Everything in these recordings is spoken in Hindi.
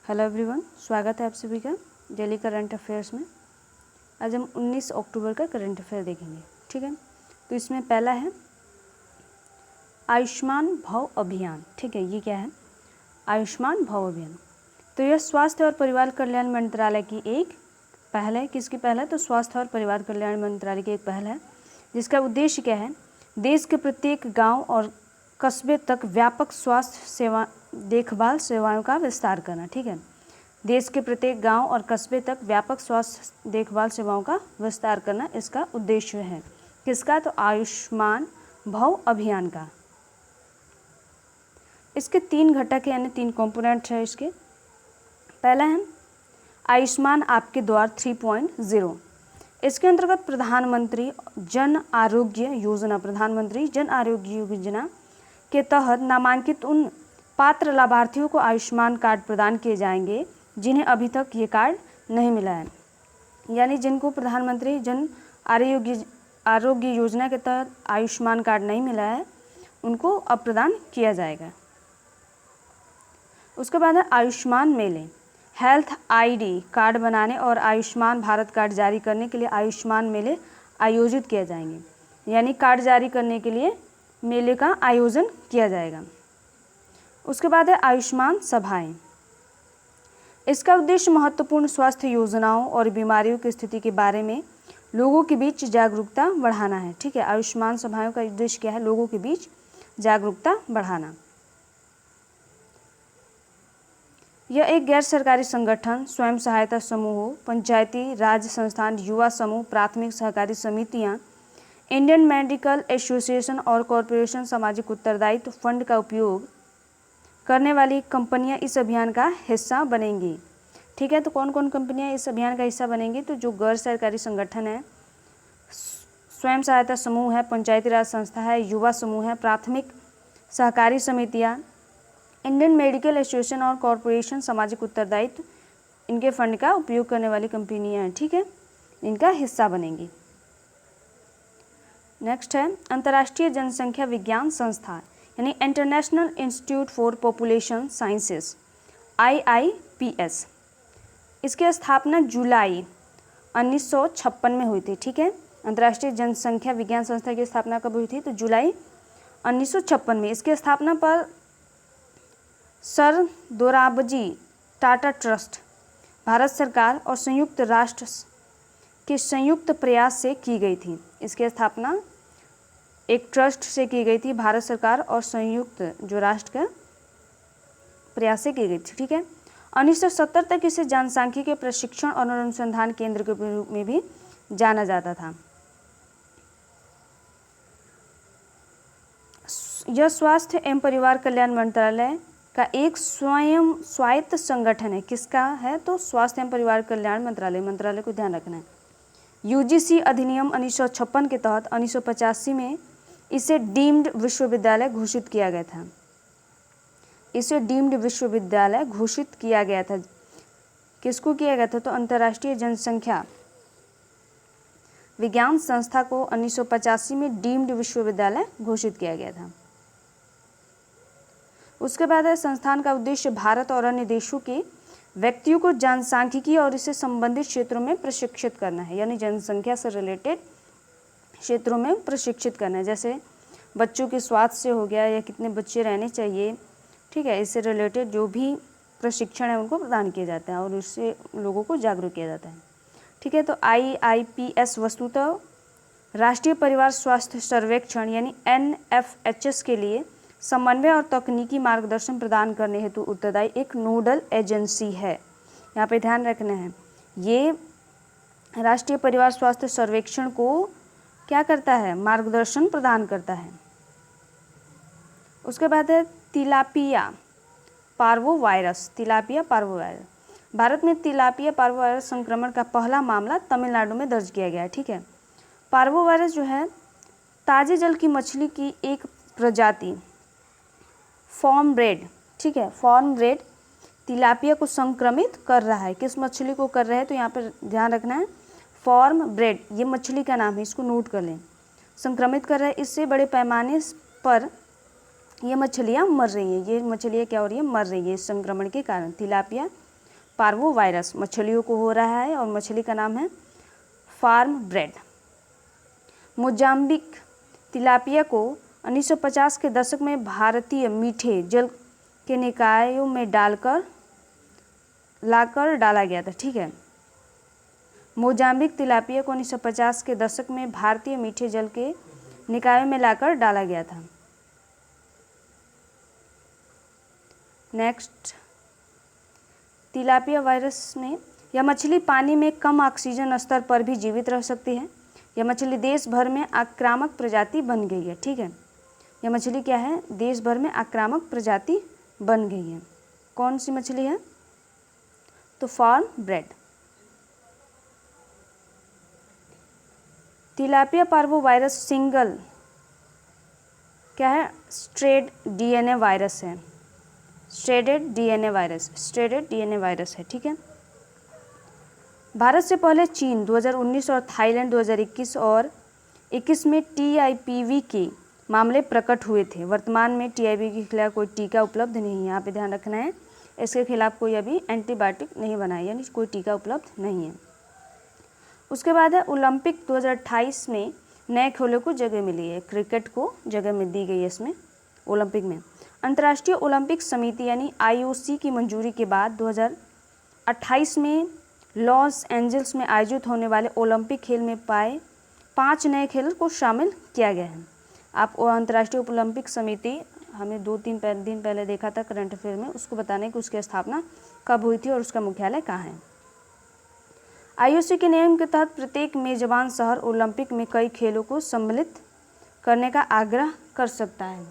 हेलो एवरीवन, स्वागत है आप सभी का डेली करंट अफेयर्स में। आज हम 19 अक्टूबर का करंट अफेयर देखेंगे। ठीक है, तो इसमें पहला है आयुष्मान भव अभियान। ठीक है, ये क्या है? आयुष्मान भव अभियान। तो यह स्वास्थ्य और परिवार कल्याण मंत्रालय की एक पहल है। किसकी पहल है? तो स्वास्थ्य और परिवार कल्याण मंत्रालय की एक पहल है, जिसका उद्देश्य क्या है? देश के प्रत्येक गाँव और कस्बे तक व्यापक स्वास्थ्य सेवा देखभाल सेवाओं का विस्तार करना। ठीक है, देश के प्रत्येक गांव और कस्बे तक व्यापक स्वास्थ्य देखभाल सेवाओं का विस्तार करना इसका उद्देश्य है। किसका? तो आयुष्मान भव अभियान का। इसके 3 घटक यानी 3 कंपोनेंट है इसके। पहला है आयुष्मान आपके द्वार 3.0। इसके अंतर्गत प्रधानमंत्री जन आरोग्य योजना के तहत नामांकित उन पात्र लाभार्थियों को आयुष्मान कार्ड प्रदान किए जाएंगे जिन्हें अभी तक ये कार्ड नहीं मिला है। यानी जिनको प्रधानमंत्री जन आरोग्य योजना के तहत आयुष्मान कार्ड नहीं मिला है, उनको अब प्रदान किया जाएगा। उसके बाद है आयुष्मान मेले। हेल्थ आईडी कार्ड बनाने और आयुष्मान भारत कार्ड जारी करने के लिए आयुष्मान मेले आयोजित किए जाएंगे। यानी कार्ड जारी करने के लिए मेले का आयोजन किया जाएगा। उसके बाद है आयुष्मान सभाएं। इसका उद्देश्य महत्वपूर्ण स्वास्थ्य योजनाओं और बीमारियों की स्थिति के बारे में लोगों के बीच जागरूकता बढ़ाना है। ठीक है, आयुष्मान सभाओं का उद्देश्य क्या है? लोगों के बीच जागरूकता बढ़ाना। यह एक गैर सरकारी संगठन, स्वयं सहायता समूह, पंचायती राज संस्थान, युवा समूह, प्राथमिक सहकारी समितियां, इंडियन मेडिकल एसोसिएशन और कॉरपोरेशन सामाजिक उत्तरदायित्व फंड का उपयोग करने वाली कंपनियां इस अभियान का हिस्सा बनेंगी। ठीक है, तो कौन कौन कंपनियां इस अभियान का हिस्सा बनेंगी? तो जो गैर सरकारी संगठन है, स्वयं सहायता समूह है, पंचायती राज संस्था है, युवा समूह है, प्राथमिक सहकारी समितियां, इंडियन मेडिकल एसोसिएशन और कॉरपोरेशन सामाजिक उत्तरदायित्व, इनके फंड का उपयोग करने वाली कंपनियां हैं। ठीक है, इनका हिस्सा बनेंगी। नेक्स्ट है अंतर्राष्ट्रीय जनसंख्या विज्ञान संस्था यानी international institute for population sciences IIPS। इसकी स्थापना जुलाई 1956 में हुई थी। ठीक है, अंतर्राष्ट्रीय जनसंख्या विज्ञान संस्था की स्थापना कब हुई थी? तो जुलाई 1956 में। इसकी स्थापना पर सर दोराबजी टाटा ट्रस्ट, भारत सरकार और संयुक्त राष्ट्र के संयुक्त प्रयास से की गई थी। इसकी स्थापना एक ट्रस्ट से की गई थी, भारत सरकार और संयुक्त जो राष्ट्र का प्रयास से की गई थी। ठीक है, 1970 तक इसे जनसांख्यिकी प्रशिक्षण और अनुसंधान केंद्र के रूप में भी जाना जाता था। यह स्वास्थ्य एवं परिवार कल्याण मंत्रालय का एक स्वयं स्वायत्त संगठन है। किसका है? तो स्वास्थ्य एवं परिवार कल्याण मंत्रालय को ध्यान रखना है। UGC अधिनियम 1956 के तहत 1985 में इसे डीम्ड विश्वविद्यालय घोषित किया गया था। इसे डीम्ड विश्वविद्यालय घोषित किया गया था। किसको किया गया था? तो अंतर्राष्ट्रीय जनसंख्या विज्ञान संस्था को 1985 में डीम्ड विश्वविद्यालय घोषित किया गया था। उसके बाद है संस्थान का उद्देश्य भारत और अन्य देशों के व्यक्तियों को जनसांख्यिकी और इससे संबंधित क्षेत्रों में प्रशिक्षित करना है। यानी जनसंख्या से रिलेटेड क्षेत्रों में प्रशिक्षित करना है, जैसे बच्चों के स्वास्थ्य से हो गया या कितने बच्चे रहने चाहिए। ठीक है, इससे रिलेटेड जो भी प्रशिक्षण है उनको प्रदान किया जाता है और इससे लोगों को जागरूक किया जाता है। ठीक है, तो IIPS वस्तुतः राष्ट्रीय परिवार स्वास्थ्य सर्वेक्षण यानी NFHS के लिए समन्वय और तकनीकी मार्गदर्शन प्रदान करने हेतु उत्तरदायी एक नोडल एजेंसी है। यहाँ पे ध्यान रखना है, ये राष्ट्रीय परिवार स्वास्थ्य सर्वेक्षण को क्या करता है? मार्गदर्शन प्रदान करता है। उसके बाद है तिलापिया पार्वोवायरस। भारत में तिलापिया पार्वोवायरस संक्रमण का पहला मामला तमिलनाडु में दर्ज किया गया है। ठीक है, पार्वोवायरस जो है ताजे जल की मछली की एक प्रजाति फॉर्म ब्रेड। ठीक है, फॉर्म ब्रेड तिलापिया को संक्रमित कर रहा है। किस मछली को कर रहा है? तो यहाँ पर ध्यान रखना है, फॉर्म ब्रेड ये मछली का नाम है, इसको नोट कर लें। संक्रमित कर रहा है, इससे बड़े पैमाने पर ये मछलियाँ मर रही हैं। ये मछलियाँ क्या हो रही है? मर रही है इस संक्रमण के कारण। तिलापिया पार्वो वायरस मछलियों को हो रहा है और मछली का नाम है फार्म ब्रेड। मोजाम्बिक तिलापिया को 1950 के दशक में भारतीय मीठे जल के निकायों में लाकर डाला गया था। ठीक है, मोजाम्बिक तिलापिया को 1950 के दशक में भारतीय मीठे जल के निकायों में लाकर डाला गया था। नेक्स्ट, तिलापिया वायरस में यह मछली पानी में कम ऑक्सीजन स्तर पर भी जीवित रह सकती है। यह मछली देश भर में आक्रामक प्रजाति बन गई है। ठीक है, यह मछली क्या है, देश भर में आक्रामक प्रजाति बन गई है। कौन सी मछली है, तो farm bred. Tilapia parvo virus single क्या है, स्ट्रेड डीएनए वायरस है। स्ट्रेडेड डीएनए वायरस है। ठीक है, भारत से पहले चीन 2019 और थाईलैंड 2021 और 21 में टीआईपीवी के मामले प्रकट हुए थे। वर्तमान में टीआईपीवी के खिलाफ कोई टीका उपलब्ध नहीं है। यहाँ पे ध्यान रखना है, इसके खिलाफ कोई अभी एंटीबायोटिक नहीं बना है, यानी कोई टीका उपलब्ध नहीं है। उसके बाद है ओलंपिक 2028 में नए खेलों को जगह मिली है। क्रिकेट को जगह में दी गई है इसमें ओलंपिक में। अंतर्राष्ट्रीय ओलंपिक समिति यानी आईओसी की मंजूरी के बाद 2028 में लॉस एंजल्स में आयोजित होने वाले ओलंपिक खेल में पाए 5 नए खेल को शामिल किया गया है। आप अंतर्राष्ट्रीय ओलंपिक समिति हमें 2-3 दिन पहले देखा था करंट अफेयर में, उसको बताने कि उसकी स्थापना कब हुई थी और उसका मुख्यालय कहाँ है। आईओसी के नियम के तहत प्रत्येक मेजबान शहर ओलंपिक में कई खेलों को सम्मिलित करने का आग्रह कर सकता है।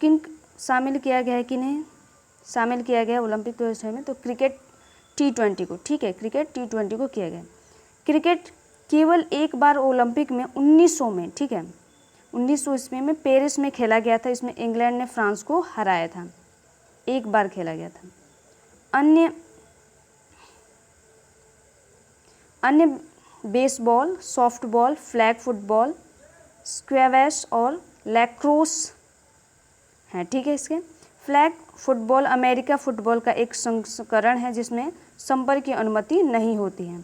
किन शामिल किया गया है कि नहीं शामिल किया गया ओलंपिक 2006 में, तो क्रिकेट T20 को। ठीक है, क्रिकेट T20 को किया गया। क्रिकेट केवल एक बार ओलंपिक में 1900 में, ठीक है, 1900 ईस्वी में पेरिस में खेला गया था। इसमें इंग्लैंड ने फ्रांस को हराया था, एक बार खेला गया था। अन्य baseball, softball, flag football, squash और लैक्रोस हैं। ठीक है, इसके फ्लैग फुटबॉल अमेरिका फुटबॉल का एक संस्करण है जिसमें संपर्क की अनुमति नहीं होती है।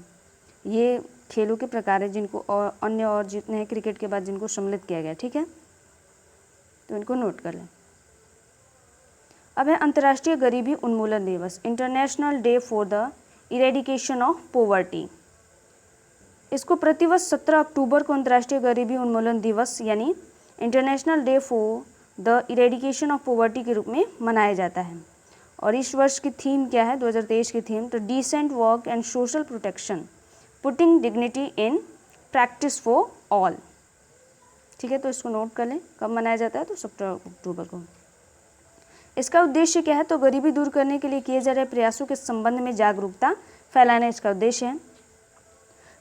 ये खेलों के प्रकार है जिनको अन्य और जितने हैं क्रिकेट के बाद जिनको सम्मिलित किया गया। ठीक है, तो इनको नोट कर लें। अब है अंतर्राष्ट्रीय गरीबी उन्मूलन दिवस, international day for the eradication of poverty. इसको प्रतिवर्ष 17 अक्टूबर को अंतर्राष्ट्रीय गरीबी उन्मूलन दिवस यानी international day for the eradication of poverty के रूप में मनाया जाता है। और इस वर्ष की थीम क्या है, 2023 की थीम, तो decent work and social protection, putting dignity in practice for all. ठीक है, तो इसको नोट कर लें। कब मनाया जाता है, तो 17 अक्टूबर को। इसका उद्देश्य क्या है, तो गरीबी दूर करने के लिए किए जा रहे प्रयासों के संबंध में जागरूकता फैलाना इसका उद्देश्य है।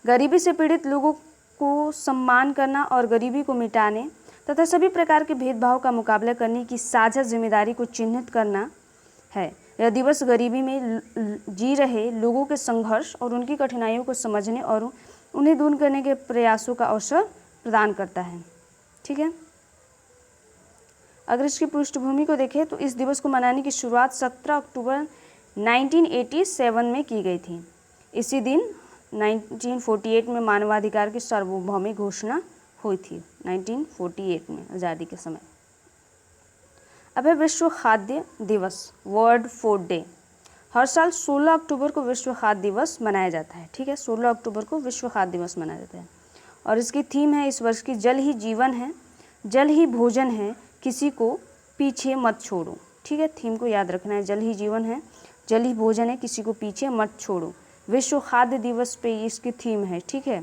गरीबी से पीड़ित लोगों को सम्मान करना और गरीबी को मिटाने तथा सभी प्रकार के भेदभाव का मुकाबला करने की साझा जिम्मेदारी को चिन्हित करना है। यह दिवस गरीबी में जी रहे लोगों के संघर्ष और उनकी कठिनाइयों को समझने और उन्हें दूर करने के प्रयासों का अवसर प्रदान करता है। ठीक है, अगर इसकी पृष्ठभूमि को देखें तो इस दिवस को मनाने की शुरुआत 17 अक्टूबर 1987 में की गई थी। इसी दिन 1948 में मानवाधिकार की सार्वभौमिक घोषणा हुई थी, 1948 में आज़ादी के समय। अब है विश्व खाद्य दिवस, वर्ल्ड फूड डे। हर साल 16 अक्टूबर को विश्व खाद्य दिवस मनाया जाता है। ठीक है, 16 अक्टूबर को विश्व खाद्य दिवस मनाया जाता है और इसकी थीम है इस वर्ष की, जल ही जीवन है, जल ही भोजन है, किसी को पीछे मत छोड़ो। ठीक है, थीम को याद रखना है, जल ही जीवन है, जल ही भोजन है, किसी को पीछे मत छोड़ो। विश्व खाद्य दिवस पे इसकी थीम है। ठीक है,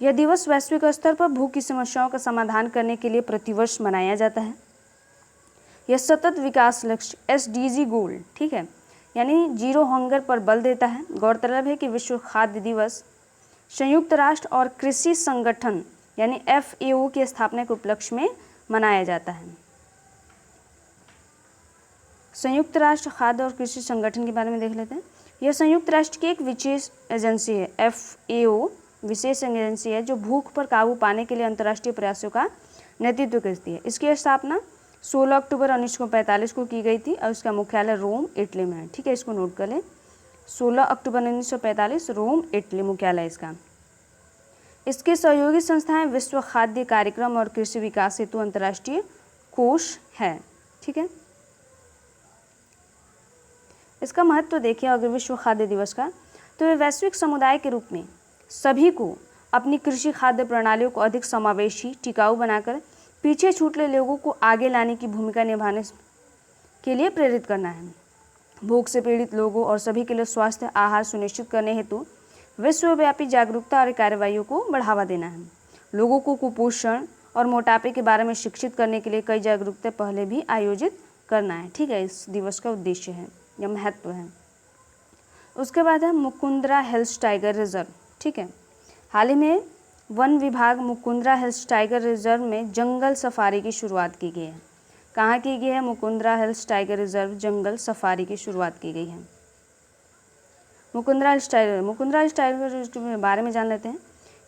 यह दिवस वैश्विक स्तर पर भूख की समस्याओं का समाधान करने के लिए प्रतिवर्ष मनाया जाता है। यह सतत विकास लक्ष्य SDG गोल, ठीक है, यानी जीरो हंगर पर बल देता है। गौरतलब है कि विश्व खाद्य दिवस संयुक्त राष्ट्र और कृषि संगठन यानी FAO की स्थापना के उपलक्ष्य में मनाया जाता है। संयुक्त राष्ट्र खाद्य और कृषि संगठन के बारे में देख लेते हैं। यह संयुक्त राष्ट्र की एक विशेष एजेंसी है। FAO विशेष एजेंसी है जो भूख पर काबू पाने के लिए अंतर्राष्ट्रीय प्रयासों का नेतृत्व करती है। इसकी स्थापना 16 अक्टूबर 1945 को की गई थी और इसका मुख्यालय रोम, इटली में है। ठीक है, इसको नोट कर लें। 16 अक्टूबर 1945 रोम, इटली मुख्यालय इसका। इसकी सहयोगी संस्थाएं विश्व खाद्य कार्यक्रम और कृषि विकास हेतु अंतर्राष्ट्रीय कोष है। ठीक है, इसका महत्व देखिए अगर विश्व खाद्य दिवस का, तो ये वैश्विक समुदाय के रूप में सभी को अपनी कृषि खाद्य प्रणालियों को अधिक समावेशी, टिकाऊ बनाकर पीछे छूटे लोगों को आगे लाने की भूमिका निभाने के लिए प्रेरित करना है। भूख से पीड़ित लोगों और सभी के लिए स्वास्थ्य आहार सुनिश्चित करने हेतु विश्वव्यापी जागरूकता और कार्रवाइयों को बढ़ावा देना है। लोगों को कुपोषण और मोटापे के बारे में शिक्षित करने के लिए कई जागरूकता पहले भी आयोजित करना है। ठीक है, इस दिवस का उद्देश्य है या महत्व है। उसके बाद है मुकुंदरा हिल्स टाइगर रिजर्व। ठीक है, हाल ही में वन विभाग मुकुंदरा हिल्स टाइगर रिजर्व में जंगल सफारी की शुरुआत की गई है। कहाँ की गई है? मुकुंदरा हिल्स टाइगर रिजर्व जंगल सफारी की शुरुआत की गई है। मुकुंदरा हिल्स टाइगर रिजर्व के बारे में जान लेते हैं।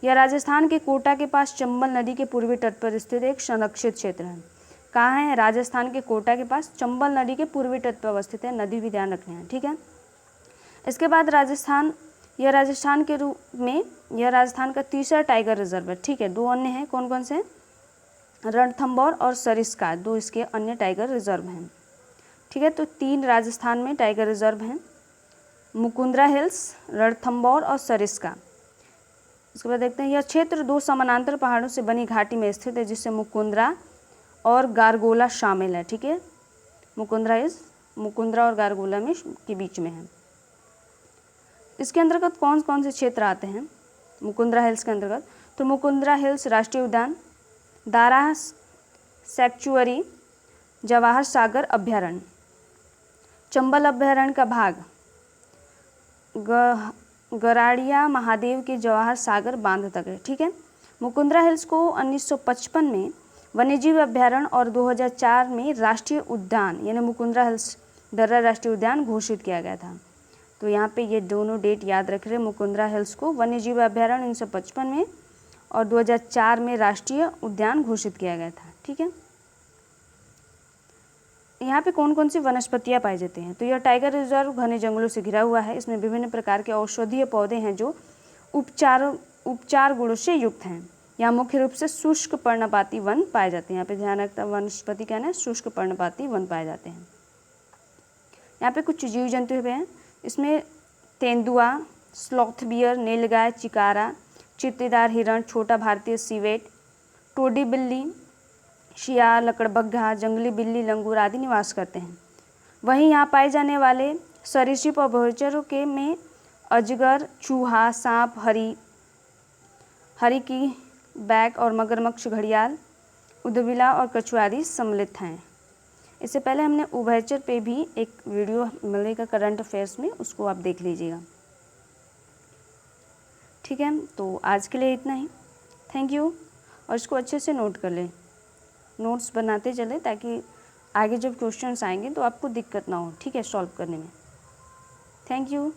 यह राजस्थान के कोटा के पास चंबल नदी के पूर्वी तट पर स्थित एक संरक्षित क्षेत्र है। कहाँ है? राजस्थान के कोटा के पास चंबल नदी के पूर्वी तट पर अवस्थित है। नदी भी ध्यान रखना है। ठीक है, इसके बाद राजस्थान के रूप में यह राजस्थान का तीसरा टाइगर रिजर्व है। ठीक है, दो अन्य हैं, कौन कौन से? रणथंभौर और सरिस्का, दो इसके अन्य टाइगर रिजर्व हैं। ठीक है, तो 3 राजस्थान में टाइगर रिजर्व हैं, मुकुंदरा हिल्स, रणथंभौर और सरिस्का। इसके बाद देखते हैं, यह क्षेत्र 2 समानांतर पहाड़ों से बनी घाटी में स्थित है जिससे मुकुंदरा और गारगोला शामिल है। ठीक है, मुकुंदरा और गारगोला में के बीच में है। इसके अंतर्गत कौन कौन से क्षेत्र आते हैं मुकुंदरा हिल्स के अंतर्गत? तो मुकुंदरा हिल्स राष्ट्रीय उद्यान, दारा सैक्चुअरी, जवाहर सागर अभ्यारण्य, चंबल अभ्यारण्य का भाग, गराड़िया महादेव के जवाहर सागर बांध तक है। ठीक है, मुकुंदरा हिल्स को 1955 में वन्यजीव अभ्यारण्य और 2004 में राष्ट्रीय उद्यान यानी मुकुंदरा हिल्स दर्रा राष्ट्रीय उद्यान घोषित किया गया था। तो यहाँ पे ये दोनों डेट याद रख रहे हैं। मुकुंदरा हिल्स को वन्यजीव अभ्यारण्य 1955 में और 2004 में राष्ट्रीय उद्यान घोषित किया गया था। ठीक है, यहाँ पे कौन कौन सी वनस्पतियाँ पाई जाती हैं? तो यह टाइगर रिजर्व घने जंगलों से घिरा हुआ है। इसमें विभिन्न प्रकार के औषधीय पौधे हैं जो उपचार गुणों से युक्त हैं। यहाँ मुख्य रूप से शुष्क पर्णपाती वन पाए जाते हैं। यहाँ पे ध्यान रखना, वनस्पति क्या है? शुष्क पर्णपाती वन पाए जाते हैं। यहाँ पे कुछ जीव जंतु हुए हैं, इसमें तेंदुआ, स्लॉथ बियर, नीलगाय, चिकारा, चित्तीदार हिरण, छोटा भारतीय सीवेट, टोडी बिल्ली, शियाल, लकड़बग्घा, जंगली बिल्ली, लंगूर आदि निवास करते हैं। वहीं यहाँ पाए जाने वाले सरीसृप और भूचरों के में अजगर, चूहा, सांप, हरी की बैक और मगरमच्छ, घड़ियाल, उदबिला और कछुआ आदि सम्मिलित हैं। इससे पहले हमने उभयचर पे भी एक वीडियो मिलेगा करंट अफेयर्स में, उसको आप देख लीजिएगा। ठीक है, तो आज के लिए इतना ही। Thank you. और इसको अच्छे से नोट कर लें, नोट्स बनाते चले ताकि आगे जब क्वेश्चंस आएंगे तो आपको दिक्कत ना हो। ठीक है, सॉल्व करने में। Thank you.